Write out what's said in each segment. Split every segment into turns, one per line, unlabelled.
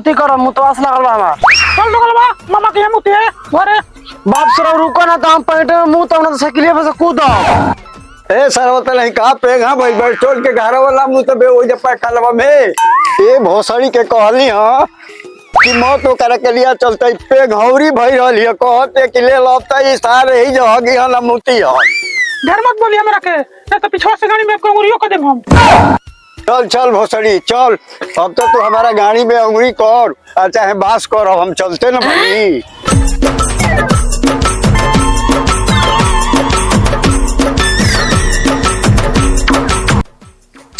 मुती कर मुतवास लागल बा हमार।
चल लगल बा मामा के मुती है घरे।
बाप सर रुको ना तो हम पेट में मुंह तब ना साइकिल पे से कूद।
ए सरवत नहीं कहा पे हां भाई बैठ छोड़ के घर वाला मुंह तो बे हो जा पा कलवा में ए भोसड़ी के कहली हां कि मौत तो करे के लिए चलते पे घौरी भई रहली है कहते कि ले लौटा ई सारे ही जगी हला मुती है।
घर मत बोली हमरा के नहीं तो पिछवा से गाड़ी में कंगुरियो कर देम हम।
चल चल भोसड़ी चल अब तो तू हमारा गाड़ी में अंगुरी कर चाहे बास कर अब हम चलते ना भाई।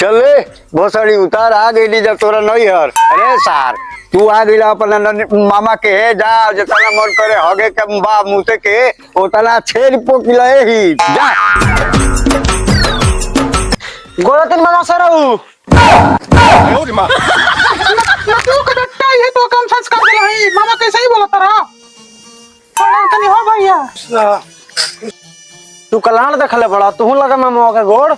चले भोसड़ी उतार आ गई जब तोरा नहीं हर अरे सार तू आ गई अपना मामा के जा जितना मन करे हगे के बा मुते के उतना छेड़ पोकिला ही जा
गोड़ा तीन मामा सर
तू का डट्टा ये तो कम संस्कार देला है मामा कैसे ही बोला तारा तनी हो भैया
तू कलाण देखले बड़ा तू लगा मामा के गोड़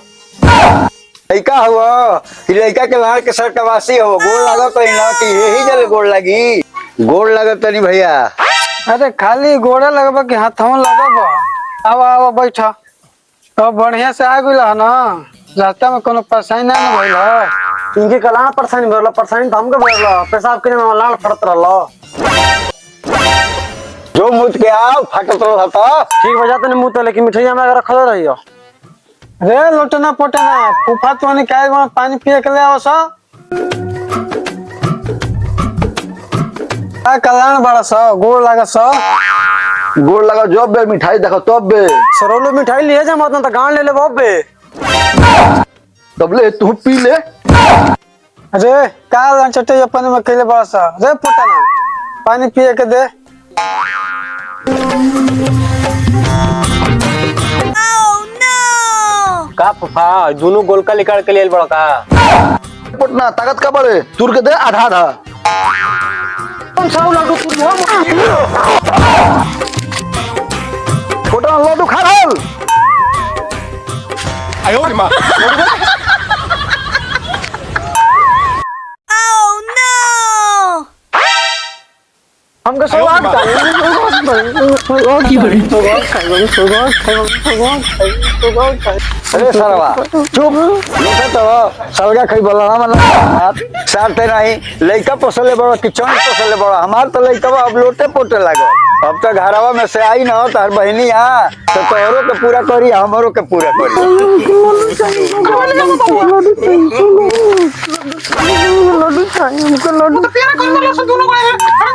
लड़का हुआ कि लड़का के लाड़ के सरकवासी हो गोड़ लगा तो ना कि यही जल गोड़ लगी गोड़ लगा तो नहीं भैया।
अरे खाली गोड़े लगबा कि हाथों लगबा अब आओ बैठा तो बढ़िया से आ गइल ना रास्ता में कोनो परेशानी ना भइल है।
इनके कलाण परेशानी भरला परेशानी तो हमके भरला पेशाब के मामा लाड़ फड़त रहला
जो मुझ के आओ फटत रहा था
ठीक बजा तने मुंह तो लेकिन मिठाई में रखल रहियो।
रे लोटना पोटना फूफा तो ने काय पानी पिए के ले आओ सा आ कल्याण बड़ा सा गोड़ लगा सा
गोड़ लगा जब बे मिठाई देखो तब बे
सरोलो मिठाई लिए जा मत ना गांड ले ले बाप बे
तब ले तू पी ले।
अरे काल चटे अपन में केले बड़ा सा रे पोटना पानी पिए के दे।
का फफा दोनों गोलका निकाल के लिए बड़ा का
पुटना ताकत का बड़े तुर के दे आधा आधा
कौन सा लड्डू तू
पुटना लड्डू खा रहल
आयो रे मां
हमको स्वागत
अरे सरवा चुप तो सलगा खई बोला ना मतलब सारते नहीं लइका पोसले बड़ा किचन पोसले बड़ा हमार तो लइका अब लोटे पोटे लागो अब तो घरवा में से आई ना तार बहनी आ तो तोरो के पूरा करी हमरो के पूरा करी
लड्डू चाहिए हमको लड्डू तो पिया कौन बोला सो दोनों को अरे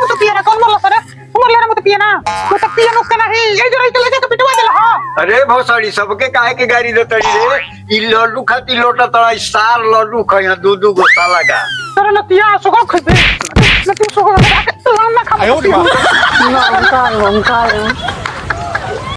तो पिया कौन बोला सर उमर ले मत पिया ना तो पिया नुस्खा नहीं ये जो रही लेके पिटवा देला हां।
अरे भोसड़ी सबके काहे के गाड़ी दे तड़ी रे ई लड्डू खाती लोटा तड़ा सार लड्डू खइया दू गो साला का
सर लतिया सुगो खइबे लतिया सुगो ना खा
आयो रे मां
ना हम का